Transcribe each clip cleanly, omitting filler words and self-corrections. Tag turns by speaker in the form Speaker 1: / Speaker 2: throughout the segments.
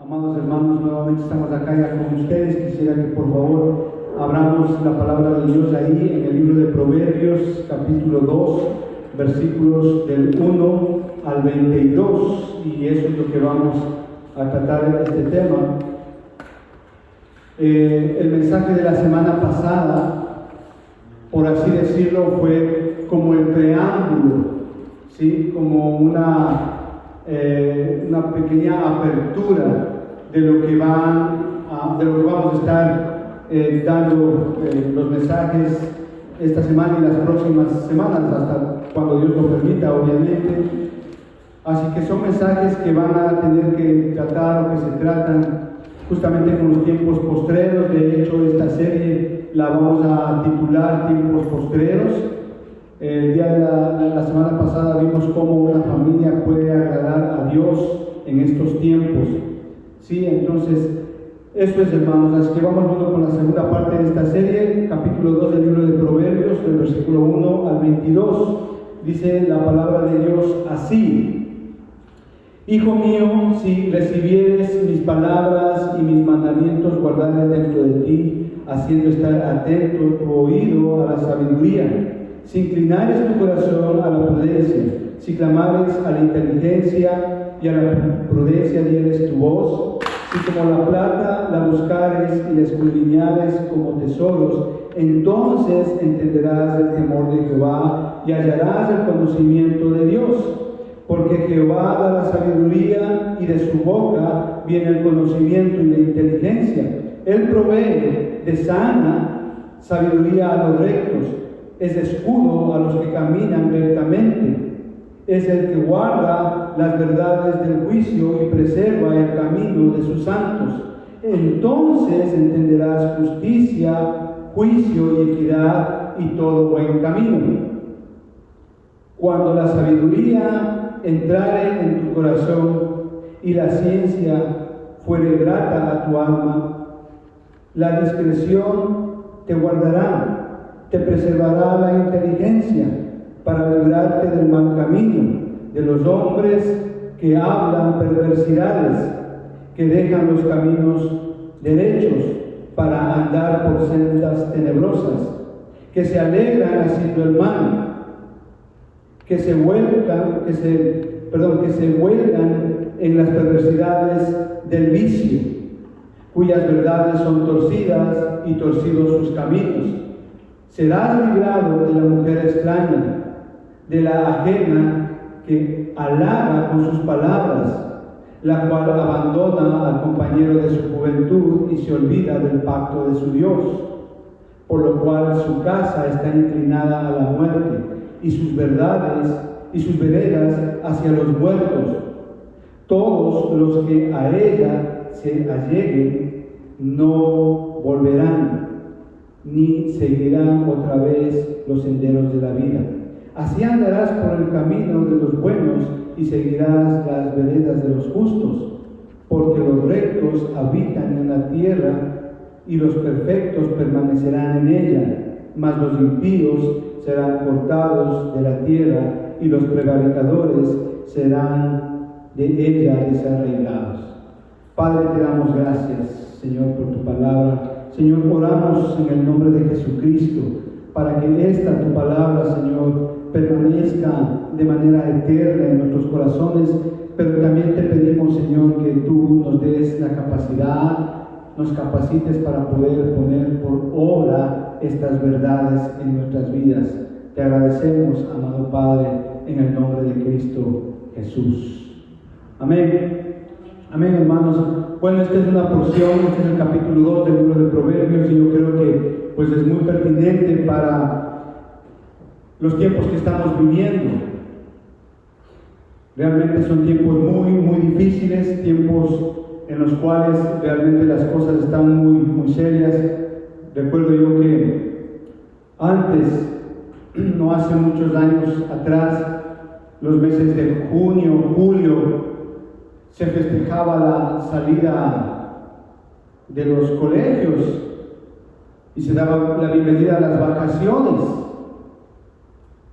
Speaker 1: Amados hermanos, nuevamente estamos acá ya con ustedes. Quisiera que por favor abramos la palabra de Dios ahí en el libro de Proverbios, capítulo 2, versículos del 1 al 22, y eso es lo que vamos a tratar en este tema. El mensaje de la semana pasada, por así decirlo, fue como el preámbulo, ¿sí? Como una pequeña apertura de lo que vamos a estar dando los mensajes esta semana y las próximas semanas, hasta cuando Dios lo permita, obviamente. Así que son mensajes que van a tener que tratar o que se tratan justamente con los tiempos postreros. De hecho, esta serie la vamos a titular Tiempos Postreros. El día de la semana pasada vimos cómo una familia puede agradar a Dios en estos tiempos. Sí, entonces, eso es, hermanos. Así que vamos viendo con la segunda parte de esta serie, capítulo 2 del libro de Proverbios, del versículo 1 al 22. Dice la palabra de Dios así: Hijo mío, si recibieres mis palabras y mis mandamientos guardares dentro de ti, haciendo estar atento tu oído a la sabiduría, si inclinares tu corazón a la prudencia, si clamares a la inteligencia y a la prudencia dieres tu voz, si como la plata la buscares y la escudriñares como tesoros, entonces entenderás el temor de Jehová y hallarás el conocimiento de Dios. Porque Jehová da la sabiduría y de su boca viene el conocimiento y la inteligencia. Él provee de sana sabiduría a los rectos, es escudo a los que caminan rectamente. Es el que guarda las verdades del juicio y preserva el camino de sus santos. Entonces entenderás justicia, juicio y equidad y todo buen camino. Cuando la sabiduría entrare en tu corazón y la ciencia fuere grata a tu alma, la discreción te guardará, te preservará la inteligencia para librarte del mal camino, de los hombres que hablan perversidades, que dejan los caminos derechos para andar por sendas tenebrosas, que se alegran haciendo el mal, que se vuelcan en las perversidades del vicio, cuyas verdades son torcidas y torcidos sus caminos. Serás librado de la mujer extraña, de la ajena que halaga con sus palabras, la cual abandona al compañero de su juventud y se olvida del pacto de su Dios, por lo cual su casa está inclinada a la muerte y sus verdades y sus veredas hacia los muertos. Todos los que a ella se alleguen no volverán, ni seguirán otra vez los senderos de la vida. Así andarás por el camino de los buenos y seguirás las veredas de los justos, porque los rectos habitan en la tierra y los perfectos permanecerán en ella, mas los impíos serán cortados de la tierra y los prevaricadores serán de ella desarraigados. Padre, te damos gracias, Señor, por tu palabra. Señor, oramos en el nombre de Jesucristo para que esta tu palabra, Señor, permanezca de manera eterna en nuestros corazones, pero también te pedimos, Señor, que tú nos des la capacidad, nos capacites para poder poner por obra estas verdades en nuestras vidas. Te agradecemos, amado Padre, en el nombre de Cristo Jesús. Amén. Amén, hermanos. Bueno, esta es una porción, este es el capítulo 2 del libro de Proverbios, y yo creo que pues es muy pertinente para los tiempos que estamos viviendo. Realmente son tiempos muy difíciles, tiempos en los cuales realmente las cosas están muy serias. Recuerdo yo que antes, no hace muchos años atrás, los meses de junio, julio, se festejaba la salida de los colegios y se daba la bienvenida a las vacaciones,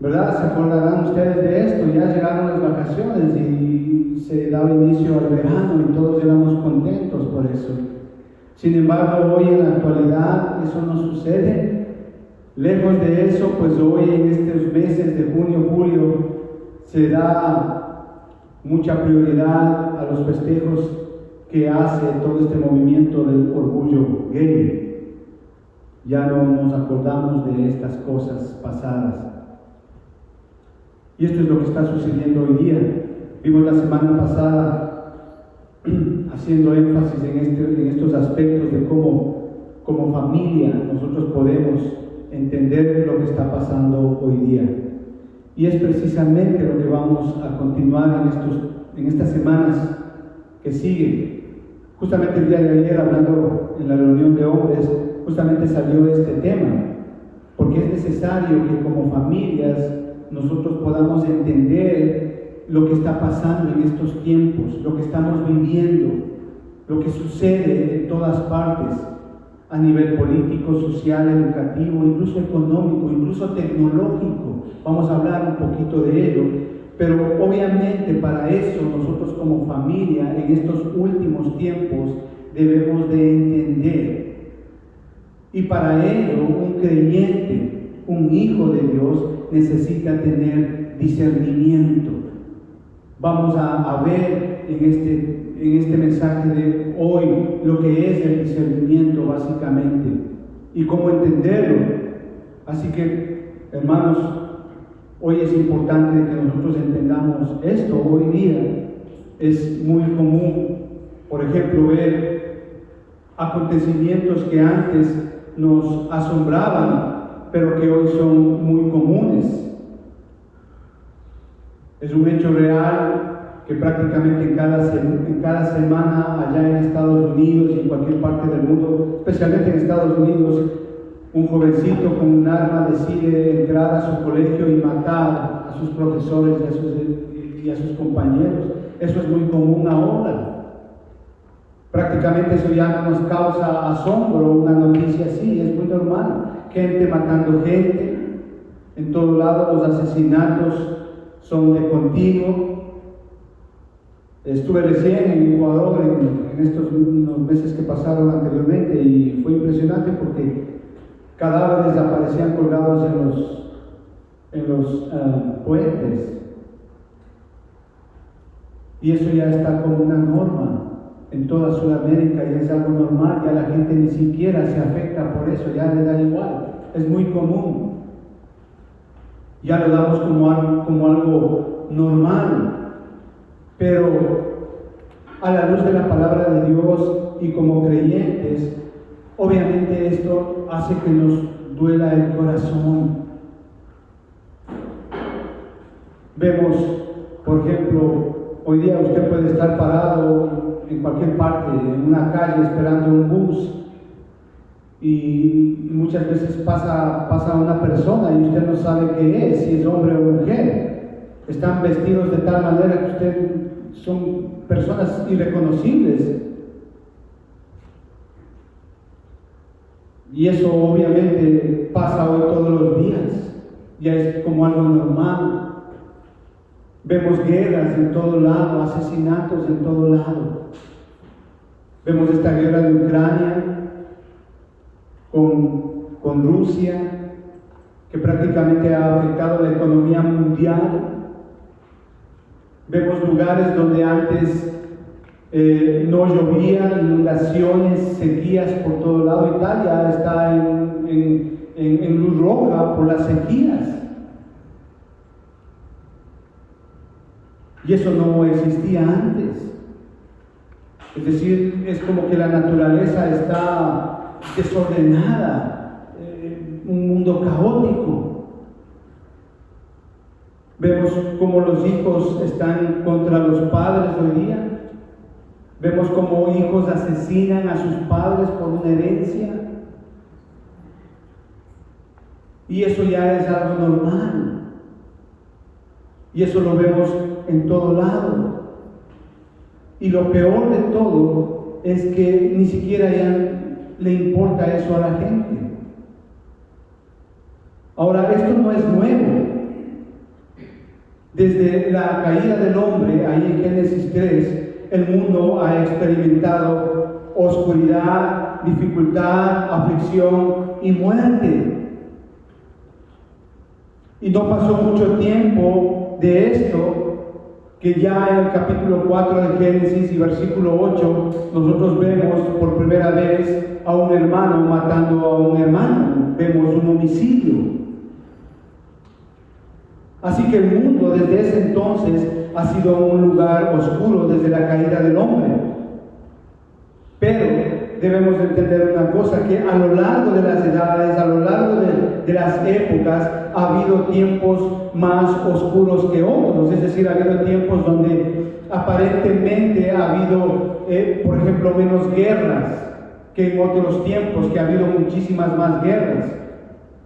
Speaker 1: ¿verdad? ¿Se acordarán ustedes de esto? Ya llegaron las vacaciones y se daba inicio al verano y todos éramos contentos. Sin embargo, hoy en la actualidad eso no sucede. Lejos de eso, pues hoy en estos meses de junio, julio, se da mucha prioridad a los festejos que hace todo este movimiento del orgullo gay. Ya no nos acordamos de estas cosas pasadas. Y esto es lo que está sucediendo hoy día. Vimos la semana pasada haciendo énfasis en estos aspectos de cómo como familia nosotros podemos entender lo que está pasando hoy día. Y es precisamente lo que vamos a continuar en estas semanas que siguen. Justamente el día de ayer, hablando en la reunión de hombres, justamente salió este tema, porque es necesario que como familias nosotros podamos entender lo que está pasando en estos tiempos, lo que estamos viviendo, lo que sucede en todas partes, a nivel político, social, educativo, incluso económico, incluso tecnológico. Vamos a hablar un poquito de ello, pero obviamente para eso nosotros como familia en estos últimos tiempos debemos de entender. Y para ello un creyente, un hijo de Dios, necesita tener discernimiento. Vamos a ver en este mensaje de hoy lo que es el discernimiento básicamente y cómo entenderlo. Así que, hermanos, hoy es importante que nosotros entendamos esto. Hoy día es muy común, por ejemplo, ver acontecimientos que antes nos asombraban, pero que hoy son muy comunes. Es un hecho real que prácticamente en cada semana allá en Estados Unidos y en cualquier parte del mundo, especialmente en Estados Unidos, un jovencito con un arma decide entrar a su colegio y matar a sus profesores y a sus compañeros. Eso es muy común ahora. Prácticamente eso ya no nos causa asombro, una noticia así, es muy normal. Gente matando gente, en todo lado los asesinatos son de continuo. Estuve recién en Ecuador en estos unos meses que pasaron anteriormente y fue impresionante porque cadáveres aparecían colgados en los puentes. Y eso ya está como una norma en toda Sudamérica y es algo normal, ya la gente ni siquiera se afecta por eso, ya le da igual, es muy común. Ya lo damos como algo normal, pero a la luz de la palabra de Dios y como creyentes, obviamente esto hace que nos duela el corazón. Vemos, por ejemplo, hoy día usted puede estar parado en cualquier parte, en una calle esperando un bus y muchas veces pasa una persona y usted no sabe qué es, si es hombre o mujer. Están vestidos de tal manera que usted son personas irreconocibles. Y eso obviamente pasa hoy todos los días, ya es como algo normal. Vemos guerras en todo lado, asesinatos en todo lado. Vemos esta guerra de Ucrania con Rusia, que prácticamente ha afectado la economía mundial. Vemos lugares donde antes no llovía, inundaciones, sequías por todo lado. Italia está en luz roja por las sequías. Y eso no existía antes. Es decir, es como que la naturaleza está desordenada, un mundo caótico. Vemos cómo los hijos están contra los padres hoy día. Vemos cómo hijos asesinan a sus padres por una herencia. Y eso ya es algo normal. Y eso lo vemos en todo lado. Y lo peor de todo es que ni siquiera ya le importa eso a la gente. Ahora, esto no es nuevo. Desde la caída del hombre, ahí en Génesis 3, el mundo ha experimentado oscuridad, dificultad, aflicción y muerte. Y no pasó mucho tiempo de esto, que ya en el capítulo 4 de Génesis y versículo 8, nosotros vemos por primera vez a un hermano matando a un hermano. Vemos un homicidio. Así que el mundo desde ese entonces ha sido un lugar oscuro desde la caída del hombre. Pero debemos entender una cosa, que a lo largo de las edades, a lo largo de las épocas, ha habido tiempos más oscuros que otros. Es decir, ha habido tiempos donde aparentemente ha habido, por ejemplo, menos guerras que en otros tiempos, que ha habido muchísimas más guerras.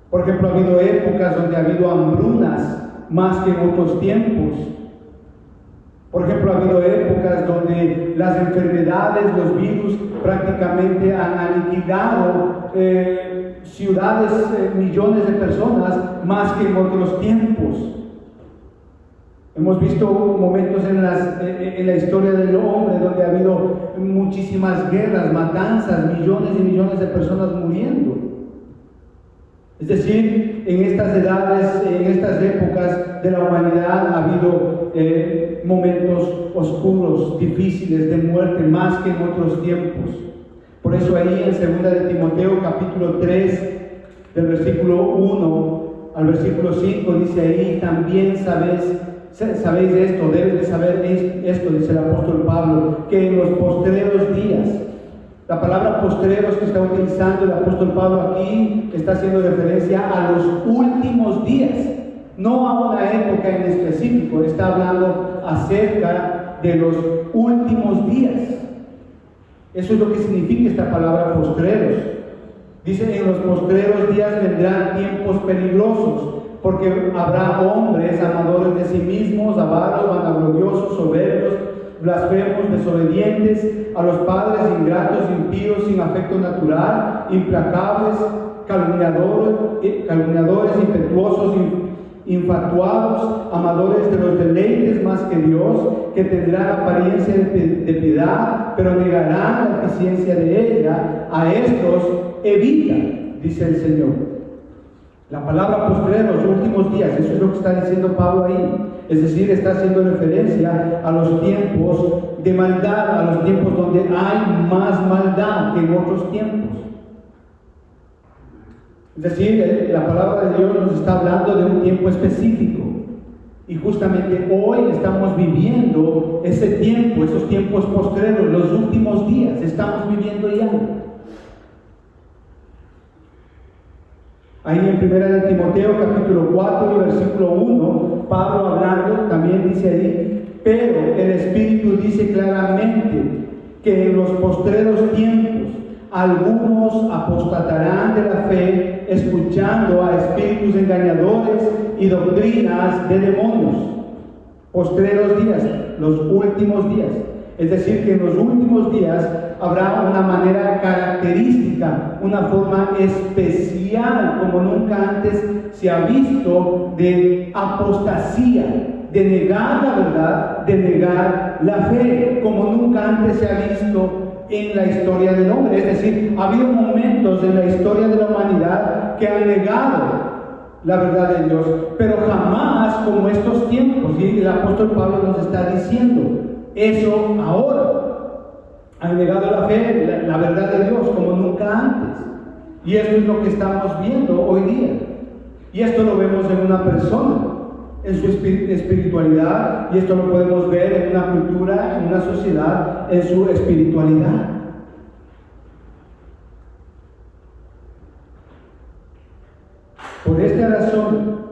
Speaker 1: Por ejemplo, ha habido épocas donde ha habido hambrunas más que en otros tiempos. Por ejemplo, ha habido épocas donde las enfermedades, los virus prácticamente han aniquilado ciudades, millones de personas, más que en otros tiempos. Hemos visto momentos en la historia del hombre donde ha habido muchísimas guerras, matanzas, millones y millones de personas muriendo. Es decir, en estas edades, en estas épocas de la humanidad ha habido momentos oscuros, difíciles, de muerte, más que en otros tiempos. Por eso ahí en 2 de Timoteo capítulo 3, del versículo 1 al versículo 5, dice ahí: también sabéis esto, debes de saber esto, dice el apóstol Pablo, que en los postreros días. La palabra postreros que está utilizando el apóstol Pablo aquí está haciendo referencia a los últimos días, no a una época en específico. Está hablando acerca de los últimos días. Eso es lo que significa esta palabra postreros. Dice: en los postreros días vendrán tiempos peligrosos, porque habrá hombres amadores de sí mismos, avaros, vanagloriosos, soberbios, blasfemos, desobedientes a los padres, ingratos, impíos, sin afecto natural, implacables, calumniadores, impetuosos, infatuados, amadores de los deleites más que Dios, que tendrán apariencia de piedad, pero negarán la eficiencia de ella. A estos evita, dice el Señor. La palabra postreros, los últimos días, eso es lo que está diciendo Pablo ahí. Es decir, está haciendo referencia a los tiempos de maldad, a los tiempos donde hay más maldad que en otros tiempos. Es decir, la palabra de Dios nos está hablando de un tiempo específico. Y justamente hoy estamos viviendo ese tiempo, esos tiempos postreros, los últimos días, estamos viviendo ya. Ahí en 1 de Timoteo capítulo 4 y versículo 1, Pablo hablando también dice ahí: pero el Espíritu dice claramente que en los postreros tiempos algunos apostatarán de la fe, escuchando a espíritus engañadores y doctrinas de demonios. Postreros días, los últimos días. Es decir, que en los últimos días habrá una manera característica, una forma especial, como nunca antes se ha visto, de apostasía, de negar la verdad, de negar la fe, como nunca antes se ha visto en la historia del hombre. Es decir, ha habido momentos en la historia de la humanidad que han negado la verdad de Dios, pero jamás como estos tiempos. Y el apóstol Pablo nos está diciendo eso ahora. Han negado la fe, la verdad de Dios, como nunca antes. Y esto es lo que estamos viendo hoy día. Y esto lo vemos en una persona, en su espiritualidad, y esto lo podemos ver en una cultura, en una sociedad, en su espiritualidad. Por esta razón,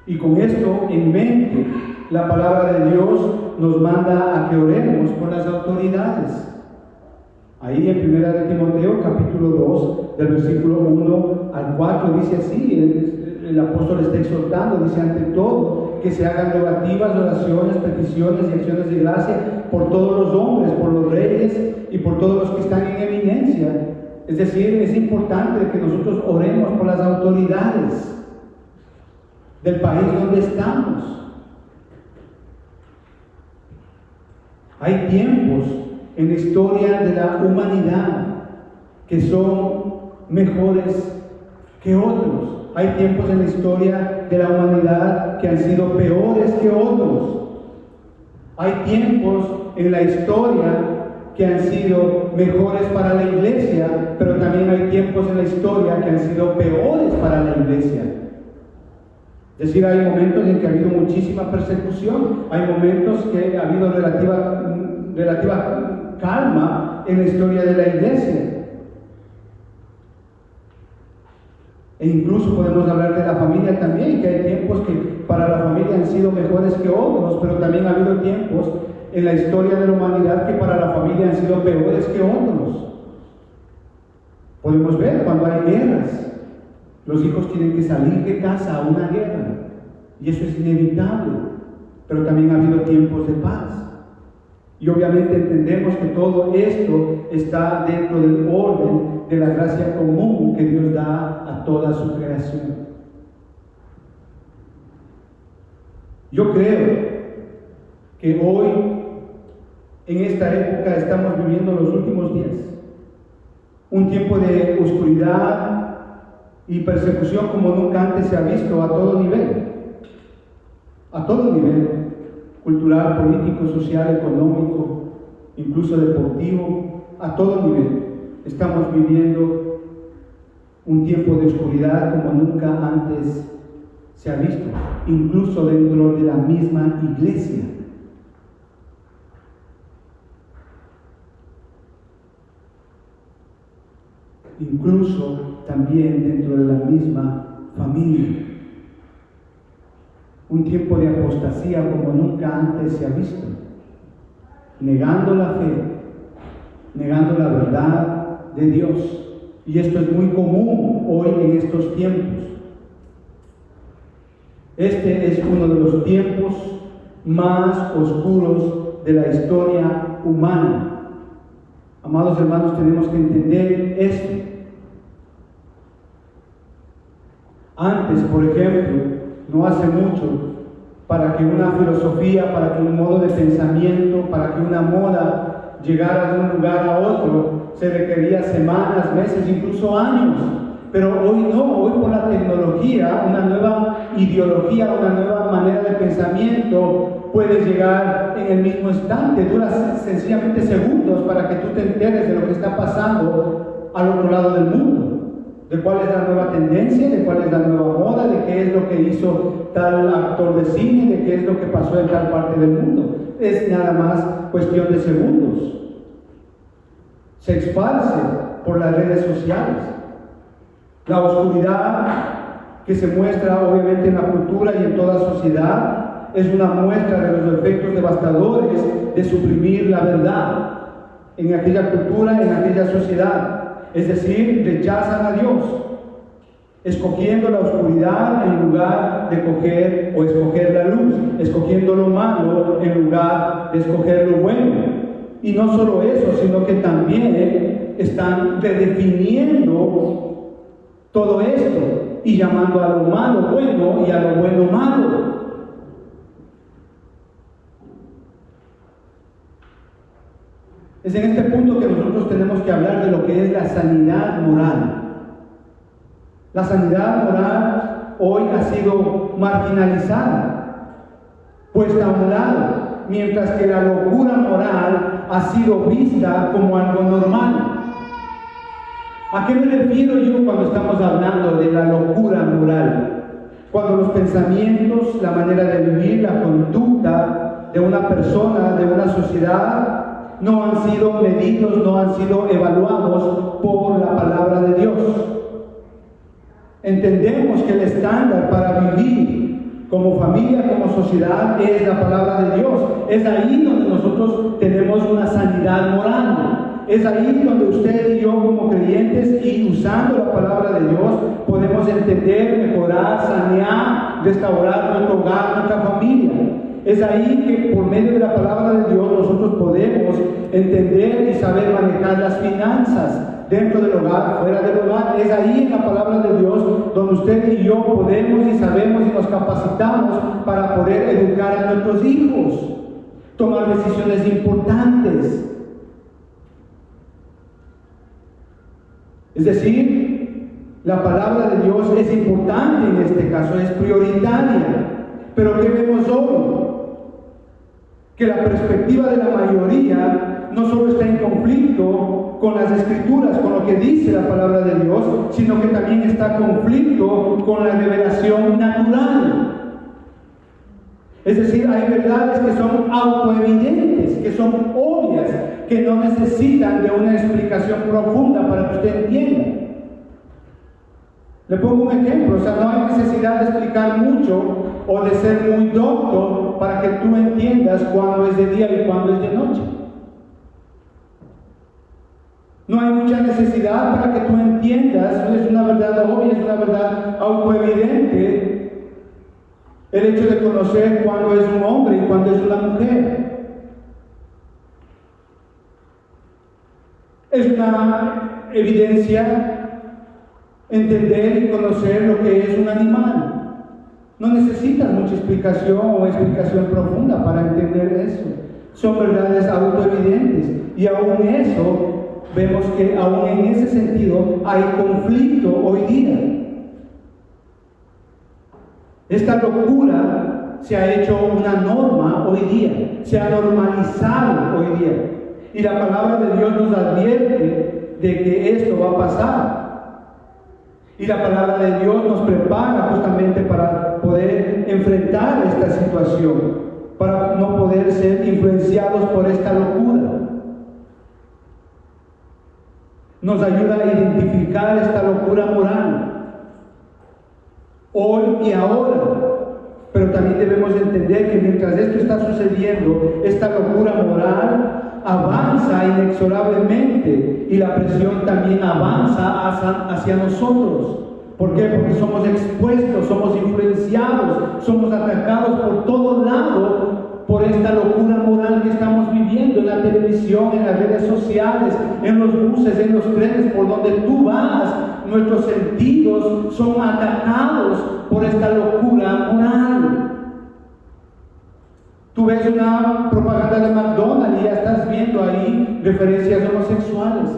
Speaker 1: y con esto en mente, la palabra de Dios nos manda a que oremos por las autoridades. Ahí en 1 de Timoteo capítulo 2, del versículo 1 al 4, dice así, el apóstol está exhortando, dice: ante todo, que se hagan rogativas, oraciones, peticiones y acciones de gracia por todos los hombres, por los reyes y por todos los que están en eminencia. Es decir, es importante que nosotros oremos por las autoridades del país donde estamos. Hay tiempos en la historia de la humanidad que son mejores que otros. Hay tiempos en la historia de la humanidad que han sido peores que otros. Hay tiempos en la historia que han sido mejores para la iglesia, pero también hay tiempos en la historia que han sido peores para la iglesia. Es decir, hay momentos en que ha habido muchísima persecución, hay momentos que ha habido relativa calma en la historia de la iglesia. E incluso podemos hablar de la familia también, que hay tiempos que para la familia han sido mejores que otros, pero también ha habido tiempos en la historia de la humanidad que para la familia han sido peores que otros. Podemos ver cuando hay guerras, los hijos tienen que salir de casa a una guerra, y eso es inevitable, pero también ha habido tiempos de paz. Y obviamente entendemos que todo esto está dentro del orden de la gracia común que Dios da a toda su creación. Yo creo que hoy, en esta época, estamos viviendo los últimos días. Un tiempo de oscuridad y persecución como nunca antes se ha visto a todo nivel. A todo nivel. Cultural, político, social, económico, incluso deportivo, a todo nivel. Estamos viviendo un tiempo de oscuridad como nunca antes se ha visto, incluso dentro de la misma iglesia. Incluso también dentro de la misma familia. Un tiempo de apostasía como nunca antes se ha visto, negando la fe, negando la verdad de Dios. Y esto es muy común hoy en estos tiempos. Este es uno de los tiempos más oscuros de la historia humana. Amados hermanos, tenemos que entender esto. Antes, por ejemplo, no hace mucho, para que una filosofía, para que un modo de pensamiento, para que una moda llegara de un lugar a otro, se requería semanas, meses, incluso años. Pero hoy no, hoy por la tecnología, una nueva ideología, una nueva manera de pensamiento puede llegar en el mismo instante. Dura sencillamente segundos para que tú te enteres de lo que está pasando al otro lado del mundo. De cuál es la nueva tendencia, de cuál es la nueva moda, de qué es lo que hizo tal actor de cine, de qué es lo que pasó en tal parte del mundo. Es nada más cuestión de segundos. Se esparce por las redes sociales. La oscuridad que se muestra obviamente en la cultura y en toda sociedad es una muestra de los efectos devastadores de suprimir la verdad en aquella cultura, en aquella sociedad. Es decir, rechazan a Dios, escogiendo la oscuridad en lugar de escoger la luz, escogiendo lo malo en lugar de escoger lo bueno. Y no solo eso, sino que también están redefiniendo todo esto y llamando a lo malo bueno y a lo bueno malo. Es en este punto que nosotros tenemos que hablar de lo que es la sanidad moral. La sanidad moral hoy ha sido marginalizada, puesta a un lado, mientras que la locura moral ha sido vista como algo normal. ¿A qué me refiero yo cuando estamos hablando de la locura moral? Cuando los pensamientos, la manera de vivir, la conducta de una persona, de una sociedad, no han sido medidos, no han sido evaluados por la palabra de Dios. Entendemos que el estándar para vivir como familia, como sociedad, es la palabra de Dios. Es ahí donde nosotros tenemos una sanidad moral. Es ahí donde usted y yo como creyentes, y usando la palabra de Dios, podemos entender, mejorar, sanear, restaurar nuestro hogar, nuestra familia. Es ahí que por medio de la palabra de Dios nosotros podemos entender y saber manejar las finanzas dentro del hogar, fuera del hogar. Es ahí en la palabra de Dios donde usted y yo podemos y sabemos y nos capacitamos para poder educar a nuestros hijos, tomar decisiones importantes. Es decir, la palabra de Dios es importante en este caso, es prioritaria. Pero ¿qué vemos hoy? Que la perspectiva de la mayoría no solo está en conflicto con las Escrituras, con lo que dice la palabra de Dios, sino que también está en conflicto con la revelación natural. Es decir, hay verdades que son autoevidentes, que son obvias, que no necesitan de una explicación profunda para que usted entienda. Le pongo un ejemplo, no hay necesidad de explicar mucho o de ser muy docto para que tú entiendas cuándo es de día y cuándo es de noche. No hay mucha necesidad para que tú entiendas, es una verdad obvia, es una verdad autoevidente, el hecho de conocer cuándo es un hombre y cuándo es una mujer. Es una evidencia entender y conocer lo que es un animal. No necesitas mucha explicación o explicación profunda para entender eso. Son verdades autoevidentes. Y aún eso, vemos que aún en ese sentido hay conflicto hoy día. Esta locura se ha hecho una norma hoy día, se ha normalizado hoy día. Y la palabra de Dios nos advierte de que esto va a pasar. Y la palabra de Dios nos prepara justamente para poder enfrentar esta situación, para no poder ser influenciados por esta locura. Nos ayuda a identificar esta locura moral, hoy y ahora. Pero también debemos entender que mientras esto está sucediendo, esta locura moral avanza inexorablemente y la presión también avanza hacia nosotros. ¿Por qué? Porque somos expuestos, somos influenciados, somos atacados por todo lado por esta locura moral que estamos viviendo en la televisión, en las redes sociales, en los buses, en los trenes, por donde tú vas. Nuestros sentidos son atacados por esta locura moral. Tú ves una propaganda de McDonald's y ya estás viendo ahí referencias homosexuales.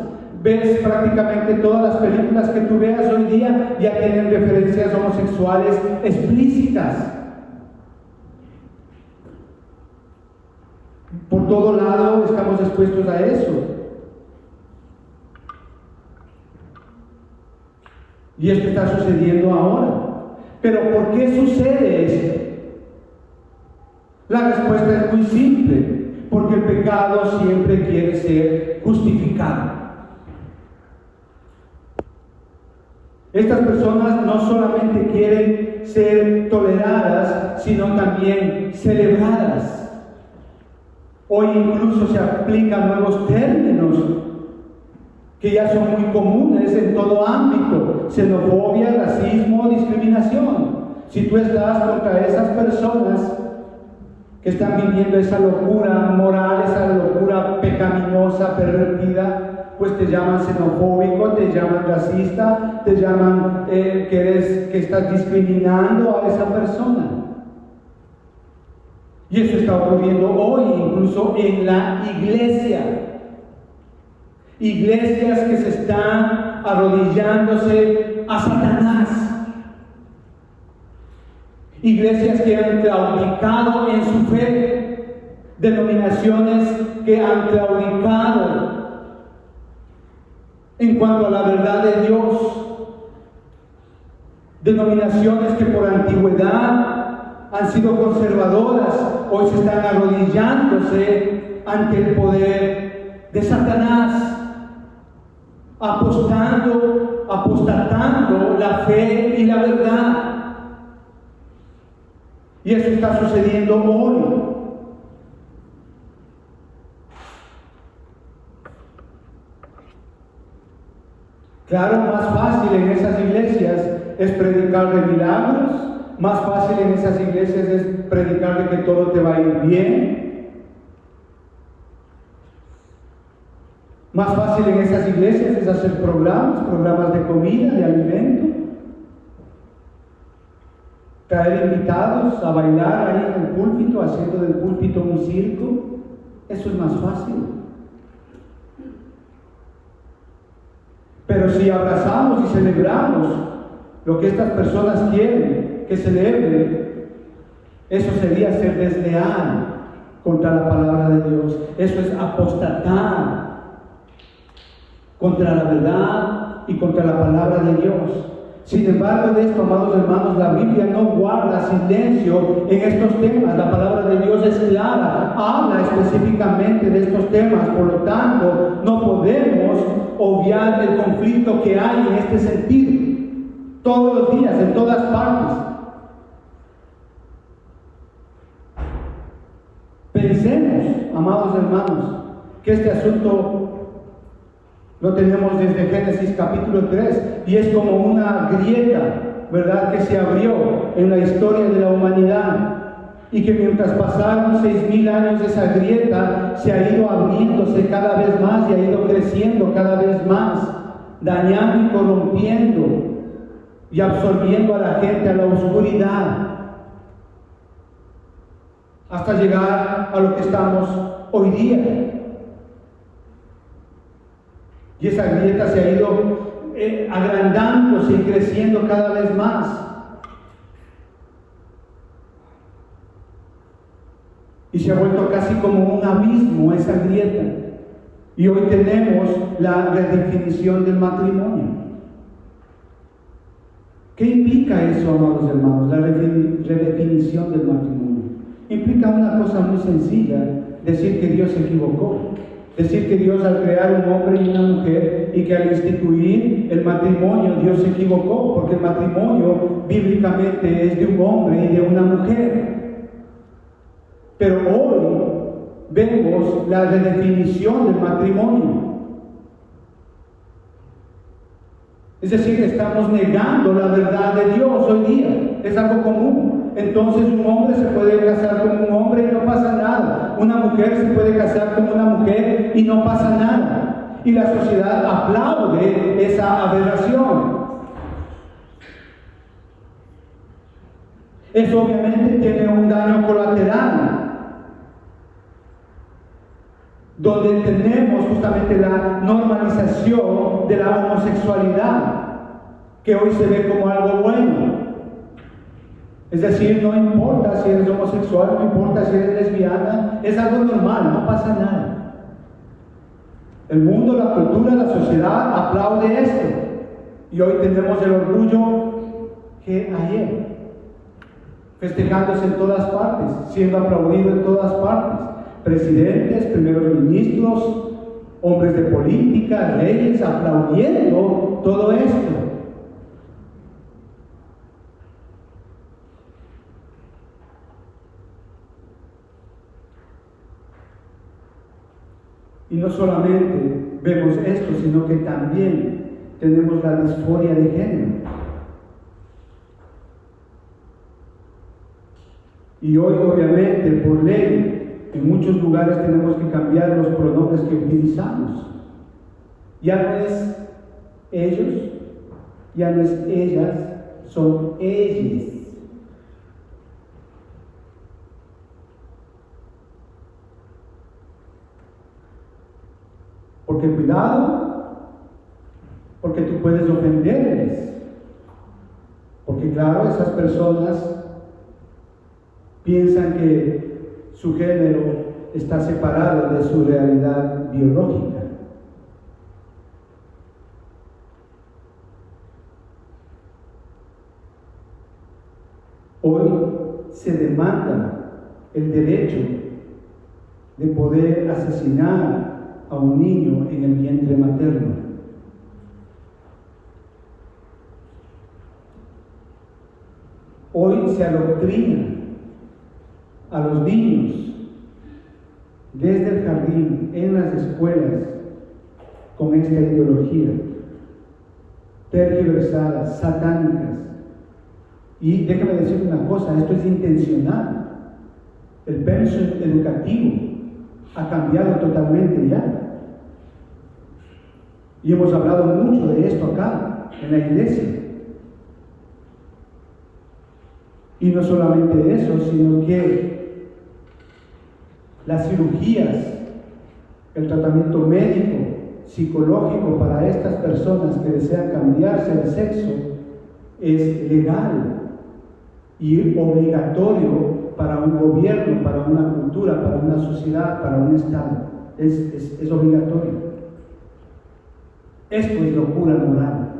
Speaker 1: Ves prácticamente todas las películas que tú veas hoy día ya tienen referencias homosexuales explícitas. Por todo lado estamos expuestos a eso. Y esto está sucediendo ahora. Pero ¿por qué sucede esto? La respuesta es muy simple, porque el pecado siempre quiere ser justificado. Estas personas no solamente quieren ser toleradas, sino también celebradas. Hoy incluso se aplican nuevos términos que ya son muy comunes en todo ámbito: xenofobia, racismo, discriminación. Si tú estás contra esas personas que están viviendo esa locura moral, esa locura pecaminosa, pervertida, pues te llaman xenofóbico, te llaman racista, te llaman que estás discriminando a esa persona. Y eso está ocurriendo hoy, incluso en la iglesia. Iglesias que se están arrodillándose a Satanás. Iglesias que han claudicado en su fe, denominaciones que han claudicado en cuanto a la verdad de Dios, denominaciones que por antigüedad han sido conservadoras, hoy se están arrodillándose ante el poder de Satanás, apostatando la fe y la verdad. Y eso está sucediendo hoy. Claro, más fácil en esas iglesias es predicar de milagros, más fácil en esas iglesias es predicar de que todo te va a ir bien. Más fácil en esas iglesias es hacer programas de comida, de alimento. Traer invitados a bailar ahí en el púlpito, haciendo del púlpito un circo. Eso es más fácil. Pero si abrazamos y celebramos lo que estas personas quieren que celebren, eso sería ser desleal contra la palabra de Dios. Eso es apostatar contra la verdad y contra la palabra de Dios. Sin embargo, de esto, amados hermanos, la Biblia no guarda silencio en estos temas. La palabra de Dios es clara, habla específicamente de estos temas. Por lo tanto, no podemos obviar el conflicto que hay en este sentido. Todos los días, en todas partes. Pensemos, amados hermanos, que este asunto lo tenemos desde Génesis capítulo 3 y es como una grieta, ¿verdad?, que se abrió en la historia de la humanidad y que mientras pasaron 6,000 años esa grieta se ha ido abriéndose cada vez más y ha ido creciendo cada vez más, dañando y corrompiendo y absorbiendo a la gente a la oscuridad hasta llegar a lo que estamos hoy día. Y esa grieta se ha ido agrandándose y creciendo cada vez más. Y se ha vuelto casi como un abismo esa grieta. Y hoy tenemos la redefinición del matrimonio. ¿Qué implica eso, amados hermanos? La redefinición del matrimonio. Implica una cosa muy sencilla: decir que Dios se equivocó. Decir que Dios, al crear un hombre y una mujer, y que al instituir el matrimonio Dios se equivocó, porque el matrimonio bíblicamente es de un hombre y de una mujer. Pero hoy vemos la redefinición del matrimonio. Es decir, estamos negando la verdad de Dios hoy día. Es algo común. Entonces un hombre se puede casar con un hombre y no pasa nada. Una mujer se puede casar con una mujer y no pasa nada. Y la sociedad aplaude esa aberración. Eso obviamente tiene un daño colateral, donde tenemos justamente la normalización de la homosexualidad, que hoy se ve como algo bueno. Es decir, no importa si eres homosexual, no importa si eres lesbiana, es algo normal, no pasa nada. El mundo, la cultura, la sociedad aplaude esto. Y hoy tenemos el orgullo que ayer, festejándose en todas partes, siendo aplaudido en todas partes. Presidentes, primeros ministros, hombres de política, reyes, aplaudiendo todo esto. Y no solamente vemos esto, sino que también tenemos la disforia de género. Y hoy, obviamente, por ley, en muchos lugares tenemos que cambiar los pronombres que utilizamos. Ya no es ellos, ya no es ellas, son ellas. Porque cuidado, porque tú puedes ofenderles. Porque claro, esas personas piensan que su género está separado de su realidad biológica. Hoy se demanda el derecho de poder asesinar a un niño en el vientre materno. Hoy se adoctrina a los niños desde el jardín, en las escuelas, con esta ideología tergiversadas, satánicas. Y déjame decir una cosa, esto es intencional. El pensum educativo ha cambiado totalmente ya. Y hemos hablado mucho de esto acá, en la iglesia. Y no solamente eso, sino que las cirugías, el tratamiento médico, psicológico para estas personas que desean cambiarse de sexo es legal y obligatorio para un gobierno, para una cultura, para una sociedad, para un Estado. Es obligatorio. Esto es locura moral.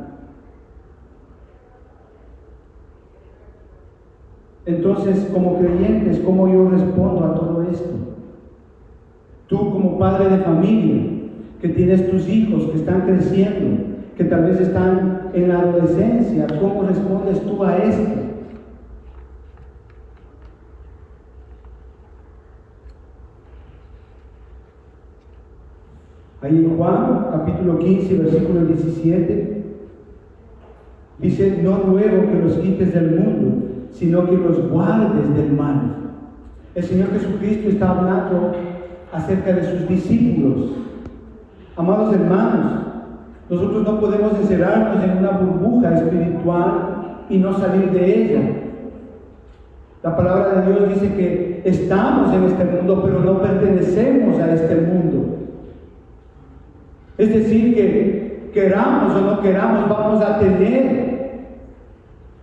Speaker 1: Entonces, como creyentes, ¿cómo yo respondo a todo esto? Tú como padre de familia, que tienes tus hijos que están creciendo, que tal vez están en la adolescencia, ¿cómo respondes tú a esto? Ahí en Juan, capítulo 15, versículo 17, dice: no ruego que los quites del mundo, sino que los guardes del mal. El Señor Jesucristo está hablando acerca de sus discípulos. Amados hermanos, nosotros no podemos encerrarnos en una burbuja espiritual y no salir de ella. La palabra de Dios dice que estamos en este mundo, pero no pertenecemos a este mundo. Es decir, que queramos o no queramos, vamos a tener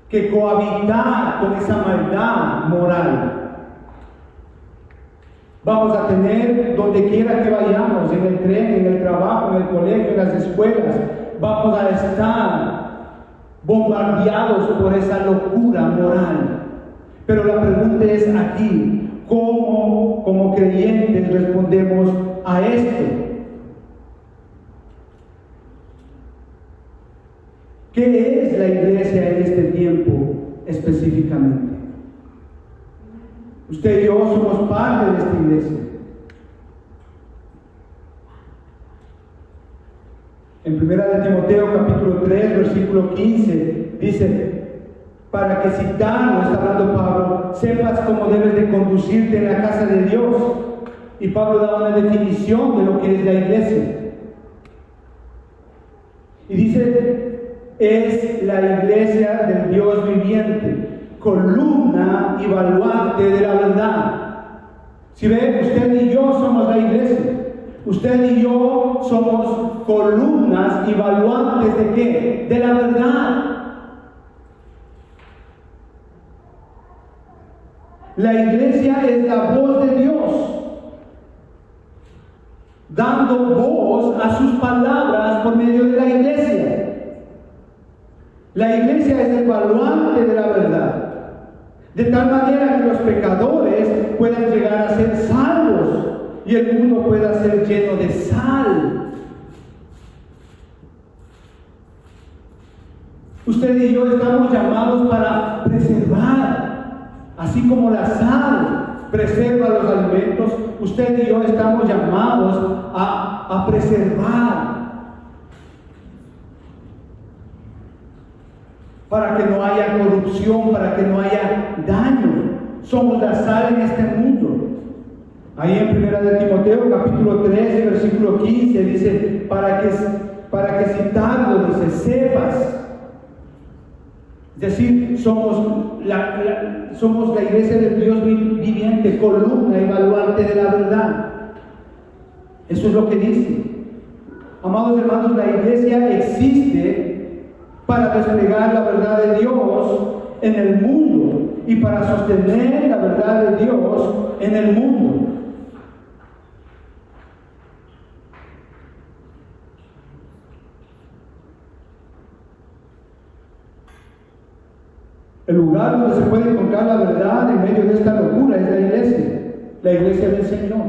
Speaker 1: que cohabitar con esa maldad moral. Vamos a tener, donde quiera que vayamos, en el tren, en el trabajo, en el colegio, en las escuelas, vamos a estar bombardeados por esa locura moral. Pero la pregunta es aquí: ¿cómo como creyentes respondemos a esto? ¿Qué es la iglesia en este tiempo específicamente? Usted y yo somos parte de esta iglesia. En 1 de Timoteo capítulo 3, versículo 15, dice: para que citando, está hablando Pablo, sepas cómo debes de conducirte en la casa de Dios. Y Pablo da una definición de lo que es la iglesia. Y dice: es la iglesia del Dios viviente, columna y baluarte de la verdad. Si ven, usted y yo somos la iglesia. Usted y yo somos columnas y baluartes ¿de qué? De la verdad. La iglesia es la voz de Dios, dando voz a sus palabras por medio de la iglesia. La iglesia es el baluarte de la verdad, de tal manera que los pecadores puedan llegar a ser salvos y el mundo pueda ser lleno de sal. Usted y yo estamos llamados para preservar, así como la sal preserva los alimentos. Usted y yo estamos llamados a preservar, para que no haya corrupción, para que no haya daño. Somos la sal en este mundo. Ahí en 1 de Timoteo capítulo 13 versículo 15 dice: para que citando, dice, sepas. Es decir, somos la iglesia del Dios viviente, columna y baluarte de la verdad. Eso es lo que dice. Amados hermanos, la iglesia existe para desplegar la verdad de Dios en el mundo y para sostener la verdad de Dios en el mundo. El lugar donde se puede encontrar la verdad en medio de esta locura es la iglesia del Señor.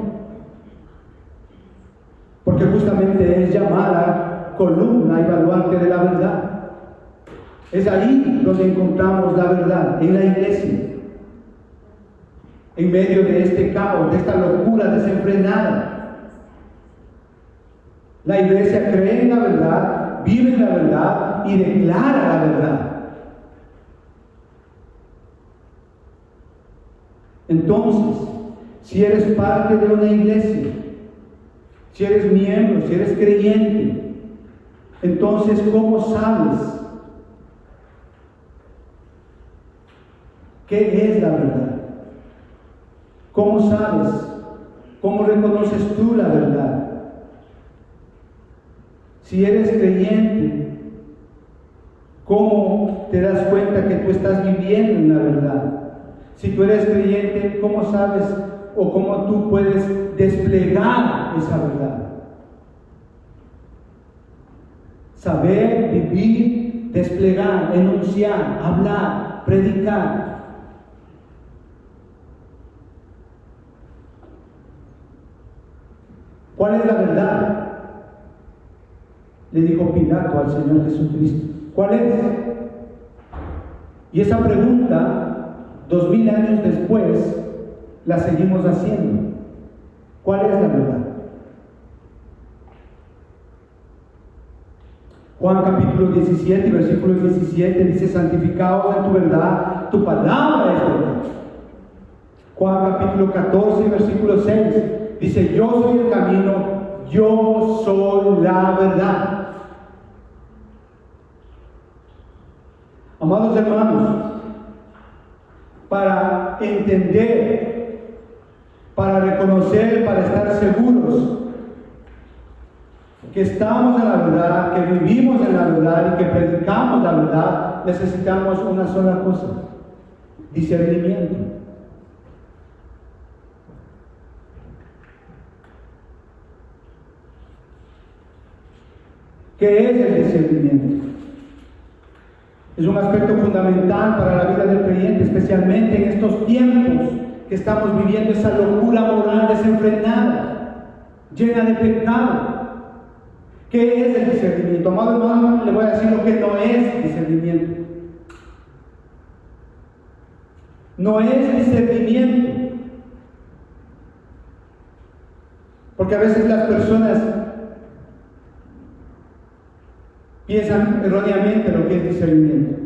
Speaker 1: Porque justamente es llamada columna y baluarte de la verdad. Es ahí donde encontramos la verdad, en la iglesia. En medio de este caos, de esta locura desenfrenada. La iglesia cree en la verdad, vive en la verdad y declara la verdad. Entonces, si eres parte de una iglesia, si eres miembro, si eres creyente, entonces, ¿cómo sabes qué es la verdad? ¿Cómo sabes? ¿Cómo reconoces tú la verdad? Si eres creyente, ¿cómo te das cuenta que tú estás viviendo en la verdad? Si tú eres creyente, ¿cómo sabes o cómo tú puedes desplegar esa verdad? Saber, vivir, desplegar, enunciar, hablar, predicar. ¿Cuál es la verdad? Le dijo Pilato al Señor Jesucristo. ¿Cuál es? Y esa pregunta, 2000 años después, la seguimos haciendo. ¿Cuál es la verdad? Juan capítulo 17, versículo 17 dice: santificados en tu verdad, tu palabra es verdad. Juan capítulo 14, versículo 6 dice: yo soy el camino, yo soy la verdad. Amados hermanos, para entender, para reconocer, para estar seguros que estamos en la verdad, que vivimos en la verdad y que predicamos la verdad, necesitamos una sola cosa: discernimiento. ¿Qué es el discernimiento? Es un aspecto fundamental para la vida del creyente, especialmente en estos tiempos que estamos viviendo, esa locura moral desenfrenada, llena de pecado. ¿Qué es el discernimiento? Amado hermano, le voy a decir lo que no es discernimiento. No es discernimiento. Porque a veces las personas piensan erróneamente lo que es discernimiento.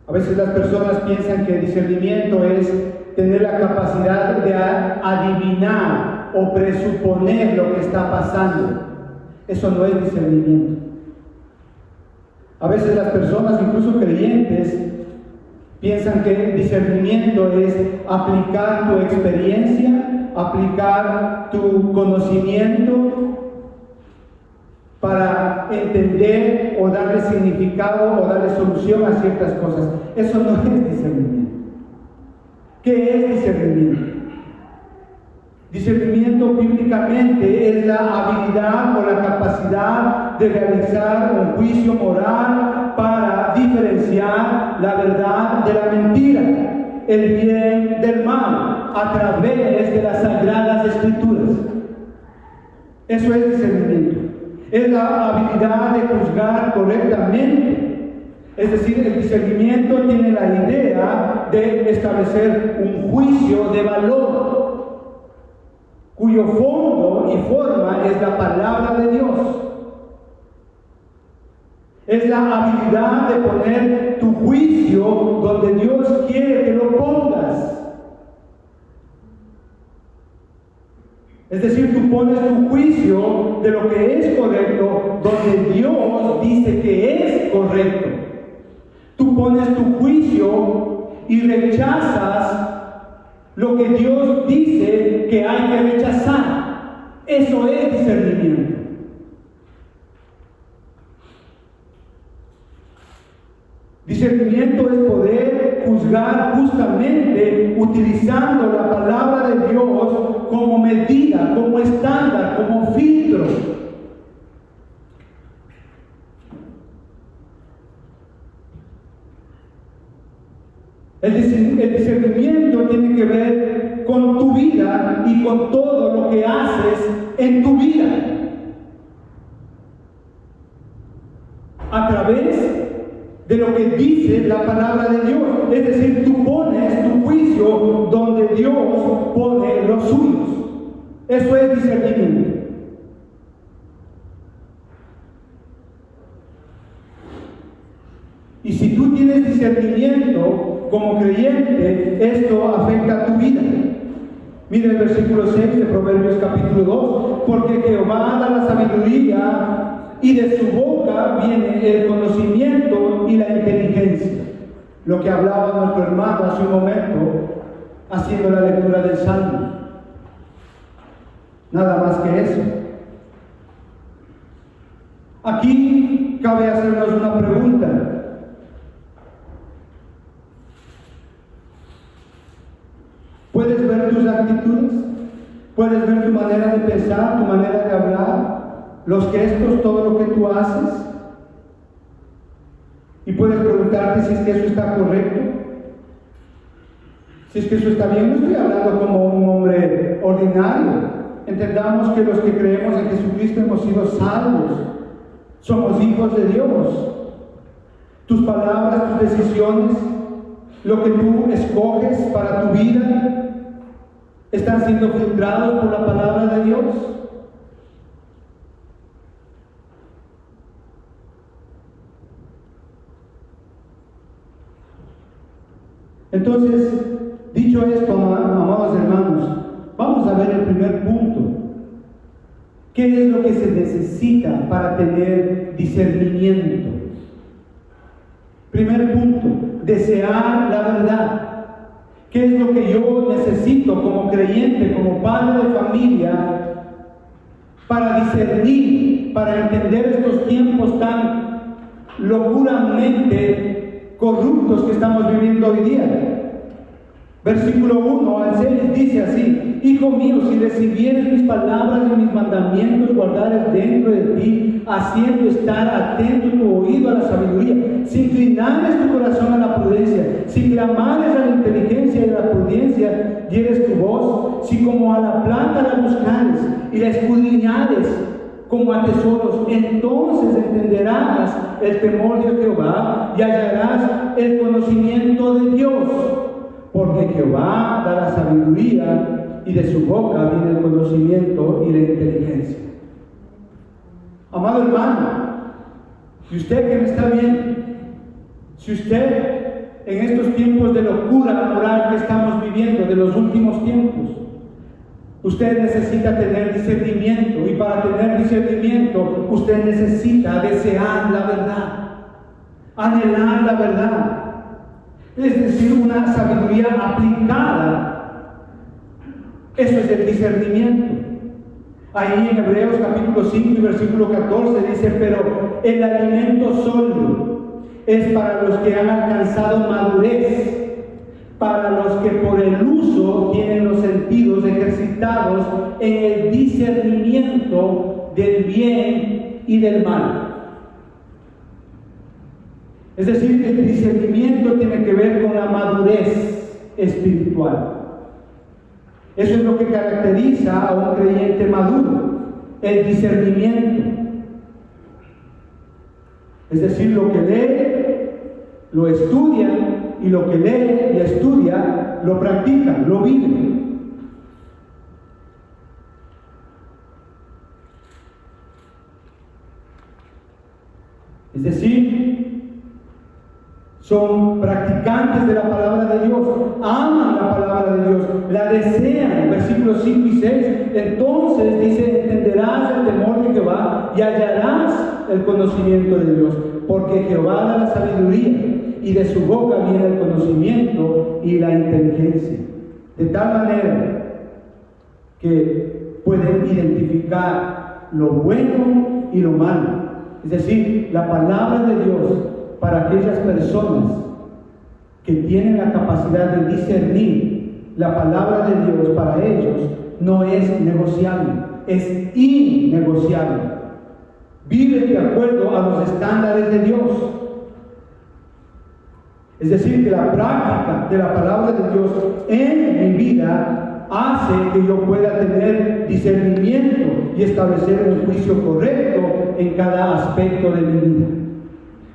Speaker 1: A veces las personas piensan que discernimiento es tener la capacidad de adivinar o presuponer lo que está pasando. Eso no es discernimiento. A veces las personas, incluso creyentes, piensan que discernimiento es aplicar tu experiencia, aplicar tu conocimiento para entender o darle significado o darle solución a ciertas cosas. Eso no es discernimiento. ¿Qué es discernimiento? Discernimiento bíblicamente es la habilidad o la capacidad de realizar un juicio moral para diferenciar la verdad de la mentira, el bien del mal, a través de las sagradas escrituras. Eso es discernimiento. Es la habilidad de juzgar correctamente. Es decir, el discernimiento tiene la idea de establecer un juicio de valor, cuyo fondo y forma es la palabra de Dios. Es la habilidad de poner tu juicio donde Dios quiere que lo pongas. Es decir, tú pones tu juicio de lo que es correcto donde Dios dice que es correcto. Tú pones tu juicio y rechazas lo que Dios dice que hay que rechazar. Eso es discernimiento. Discernimiento es poder juzgar justamente utilizando la palabra de Dios como medida, como estándar, como filtro. El discernimiento tiene que ver con tu vida y con todo lo que haces en tu vida. A través de lo que dice la palabra de Dios. Es decir, tú pones tu juicio donde Dios pone los suyos. Eso es discernimiento. Y si tú tienes discernimiento como creyente, esto afecta a tu vida. Mira el versículo 6 de Proverbios capítulo 2. Porque Jehová da la sabiduría y de su boca viene el conocimiento y la inteligencia. Lo que hablaba nuestro hermano hace un momento, haciendo la lectura del Salmo. Nada más que eso. Aquí cabe hacernos una pregunta. ¿Puedes ver tus actitudes? ¿Puedes ver tu manera de pensar, tu manera de hablar, los gestos, todo lo que tú haces? Y puedes preguntarte si es que eso está correcto, si es que eso está bien. No estoy hablando como un hombre ordinario. Entendamos que los que creemos en Jesucristo hemos sido salvos, somos hijos de Dios. Tus palabras, tus decisiones, lo que tú escoges para tu vida, están siendo filtrados por la palabra de Dios. Entonces, dicho esto, amados hermanos, vamos a ver el primer punto. ¿Qué es lo que se necesita para tener discernimiento? Primer punto, desear la verdad. ¿Qué es lo que yo necesito como creyente, como padre de familia, para discernir, para entender estos tiempos tan locuramente corruptos que estamos viviendo hoy día? Versículo 1 al 6 dice así: Hijo mío, si recibieres mis palabras y mis mandamientos, guardares dentro de ti, haciendo estar atento tu oído a la sabiduría, si inclinares tu corazón a la prudencia, si clamares a la inteligencia y a la prudencia, dieres tu voz, si como a la planta la buscares y la escudriñares como a tesoros, entonces entenderás el temor de Jehová y hallarás el conocimiento de Dios. Porque Jehová da la sabiduría y de su boca viene el conocimiento y la inteligencia. Amado hermano, si usted que me está viendo, si usted en estos tiempos de locura moral que estamos viviendo, de los últimos tiempos, usted necesita tener discernimiento, y para tener discernimiento usted necesita desear la verdad, anhelar la verdad. Es decir, una sabiduría aplicada. Eso es el discernimiento. Ahí en Hebreos capítulo 5 y versículo 14 dice: pero el alimento sólido es para los que han alcanzado madurez, para los que por el uso tienen los sentidos ejercitados en el discernimiento del bien y del mal. Es decir, el discernimiento tiene que ver con la madurez espiritual. Eso es lo que caracteriza a un creyente maduro, el discernimiento. Es decir, lo que lee, lo estudia, y lo que lee y estudia, lo practica, lo vive. Es decir, son practicantes de la palabra de Dios, aman la palabra de Dios, la desean. Versículos 5 y 6, entonces dice: entenderás el temor de Jehová y hallarás el conocimiento de Dios, porque Jehová da la sabiduría y de su boca viene el conocimiento y la inteligencia, de tal manera que pueden identificar lo bueno y lo malo. Es decir, la palabra de Dios para aquellas personas que tienen la capacidad de discernir, la palabra de Dios para ellos no es negociable, es innegociable. Viven de acuerdo a los estándares de Dios. Es decir, que la práctica de la palabra de Dios en mi vida hace que yo pueda tener discernimiento y establecer un juicio correcto en cada aspecto de mi vida.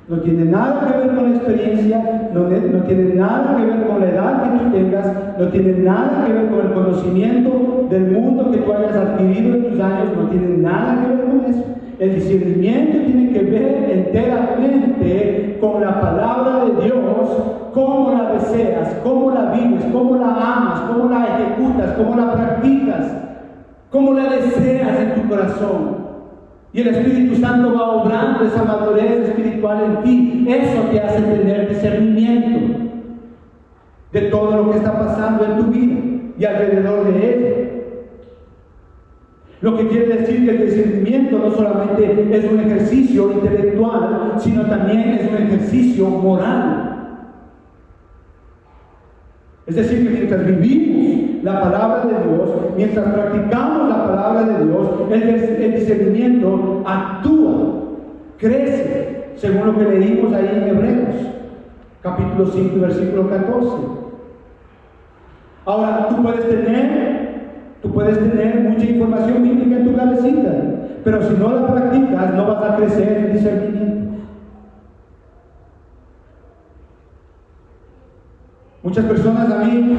Speaker 1: No tiene nada que ver con la experiencia, no tiene nada que ver con la edad que tú tengas, no tiene nada que ver con el conocimiento del mundo que tú hayas adquirido en tus años, no tiene nada que ver con eso. El discernimiento tiene que ver enteramente con la palabra de Dios, cómo la deseas, cómo la vives, cómo la amas, cómo la ejecutas, cómo la practicas, cómo la deseas en tu corazón. Y el Espíritu Santo va obrando esa madurez espiritual en ti. Eso te hace tener discernimiento de todo lo que está pasando en tu vida y alrededor de ella. Lo que quiere decir que el discernimiento no solamente es un ejercicio intelectual, sino también es un ejercicio moral. Es decir, que mientras vivimos la palabra de Dios, mientras practicamos la palabra de Dios, el discernimiento actúa, crece, según lo que leímos ahí en Hebreos, capítulo 5, versículo 14. Ahora, tú puedes tener mucha información bíblica en tu cabecita, pero si no la practicas, no vas a crecer en discernimiento. Muchas personas a mí,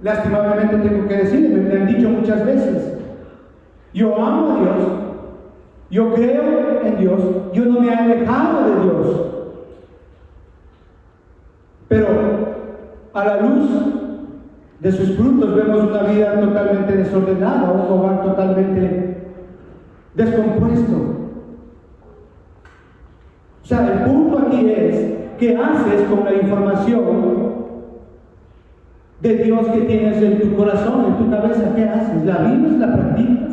Speaker 1: lastimablemente tengo que decir, me han dicho muchas veces: yo amo a Dios, yo creo en Dios, yo no me he alejado de Dios, pero a la luz de sus frutos vemos una vida totalmente desordenada, un hogar totalmente descompuesto. O sea, el punto aquí es: ¿qué haces con la información de Dios que tienes en tu corazón, en tu cabeza? ¿Qué haces? ¿La vives? ¿La practicas?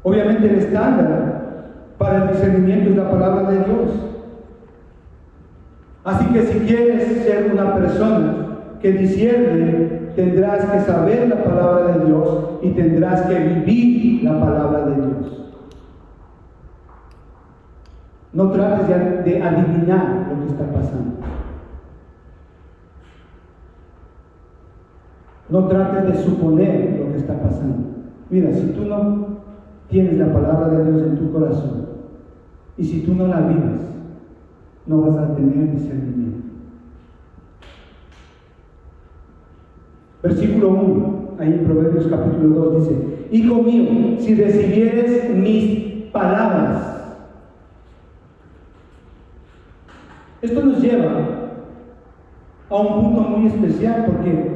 Speaker 1: Obviamente el estándar para el discernimiento es la palabra de Dios. Así que si quieres ser una persona que discierne, tendrás que saber la palabra de Dios y tendrás que vivir la palabra de Dios. No trates de adivinar lo que está pasando. No trates de suponer lo que está pasando. Mira, si tú no tienes la palabra de Dios en tu corazón y si tú no la vives, no vas a tener discernimiento. Versículo 1, ahí en Proverbios capítulo 2 dice: Hijo mío, si recibieres mis palabras. Esto nos lleva a un punto muy especial, porque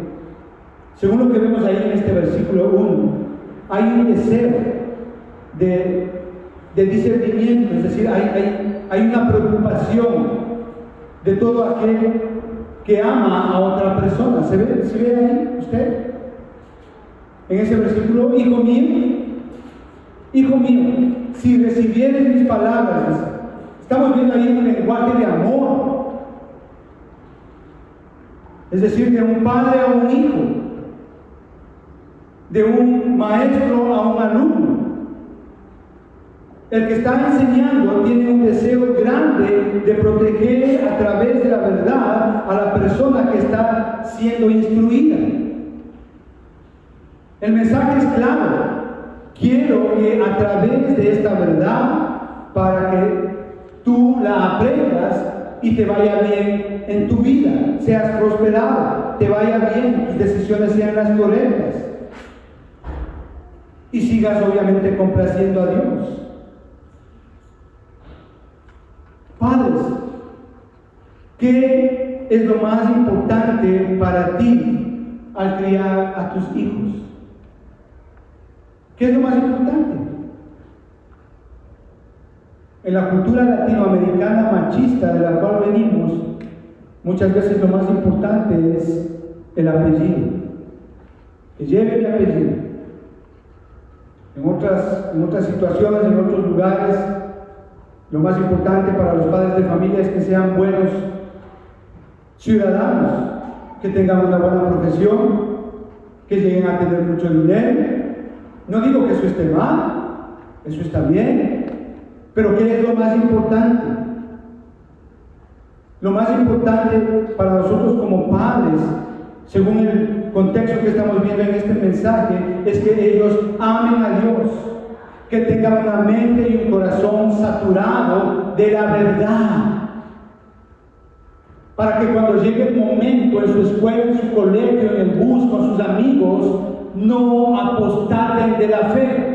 Speaker 1: según lo que vemos ahí en este versículo 1, hay un deseo de discernimiento, es decir, hay una preocupación de todo aquel que ama a otra persona. ¿Se ve ahí usted? En ese versículo: hijo mío, si recibieres mis palabras. Estamos viendo ahí un lenguaje de amor, es decir, de un padre a un hijo, de un maestro a un alumno. El que está enseñando tiene un deseo grande de proteger a través de la verdad a la persona que está siendo instruida. El mensaje es claro: quiero que a través de esta verdad, para que tú la aprendas y te vaya bien en tu vida, seas prosperado, te vaya bien, tus decisiones sean las correctas y sigas obviamente complaciendo a Dios. Padres, ¿qué es lo más importante para ti al criar a tus hijos? ¿Qué es lo más importante? En la cultura latinoamericana machista de la cual venimos, muchas veces lo más importante es el apellido, que lleve mi apellido. En otras situaciones, en otros lugares, lo más importante para los padres de familia es que sean buenos ciudadanos, que tengan una buena profesión, que lleguen a tener mucho dinero. No digo que eso esté mal, eso está bien. Pero ¿qué es lo más importante? Lo más importante para nosotros como padres, según el contexto que estamos viendo en este mensaje, es que ellos amen a Dios, que tengan una mente y un corazón saturado de la verdad, para que cuando llegue el momento en su escuela, en su colegio, en el bus, con sus amigos, no apostaten de la fe.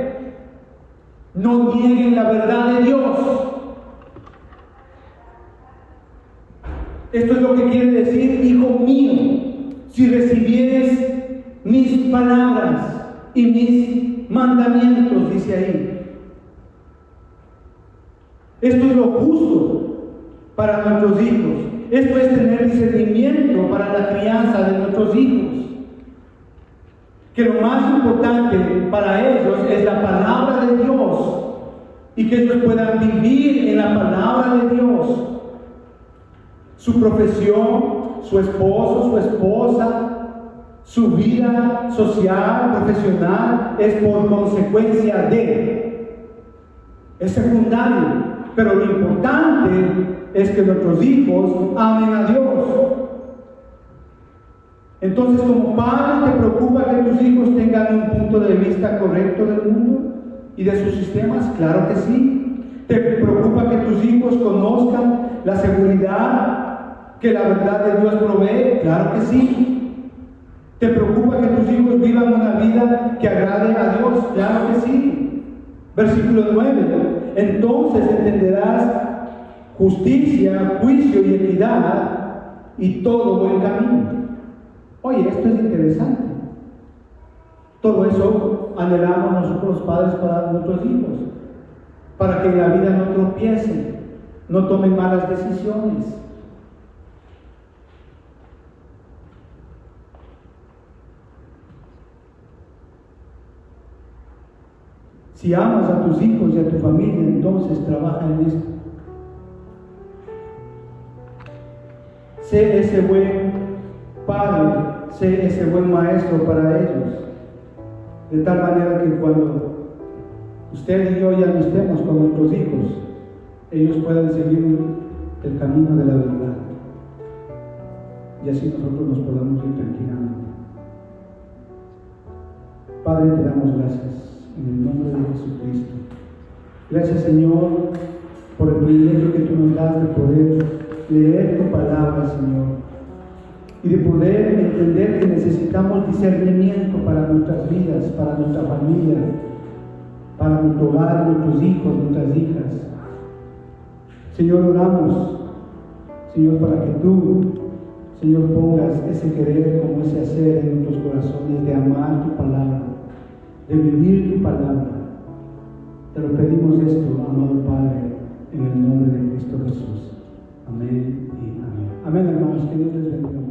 Speaker 1: No nieguen la verdad de Dios. Esto es lo que quiere decir: hijo mío, si recibieres mis palabras y mis mandamientos, dice ahí. Esto es lo justo para nuestros hijos. Esto es tener discernimiento para la crianza de nuestros hijos. Que lo más importante para ellos es la palabra de Dios y que ellos puedan vivir en la palabra de Dios. Su profesión, su esposo, su esposa, su vida social, profesional, es por consecuencia de. Es secundario, pero lo importante es que nuestros hijos amen a Dios. Entonces, como padre, ¿te preocupa que tus hijos tengan un punto de vista correcto del mundo y de sus sistemas? Claro que sí. ¿Te preocupa que tus hijos conozcan la seguridad que la verdad de Dios provee? Claro que sí. ¿Te preocupa que tus hijos vivan una vida que agrade a Dios? Claro que sí. Versículo 9. Entonces entenderás justicia, juicio y equidad y todo buen camino. Oye, esto es interesante. Todo eso anhelamos nosotros los padres para nuestros hijos, para que en la vida no tropiecen, no tomen malas decisiones. Si amas a tus hijos y a tu familia, entonces trabaja en esto. Sé ese buen padre, sé ese buen maestro para ellos, de tal manera que cuando usted y yo ya no estemos con nuestros hijos, ellos puedan seguir el camino de la verdad y así nosotros nos podamos ir tranquilamente. Padre, te damos gracias en el nombre de Jesucristo. Gracias, Señor, por el privilegio que tú nos das de poder leer tu palabra, Señor, y de poder entender que necesitamos discernimiento para nuestras vidas, para nuestra familia, para nuestro hogar, nuestros hijos, nuestras hijas. Señor, oramos, Señor, para que tú, Señor, pongas ese querer como ese hacer en nuestros corazones de amar tu palabra, de vivir tu palabra. Te lo pedimos esto, amado Padre, en el nombre de Cristo Jesús. Amén y amén. Amén, hermanos, que Dios les bendiga.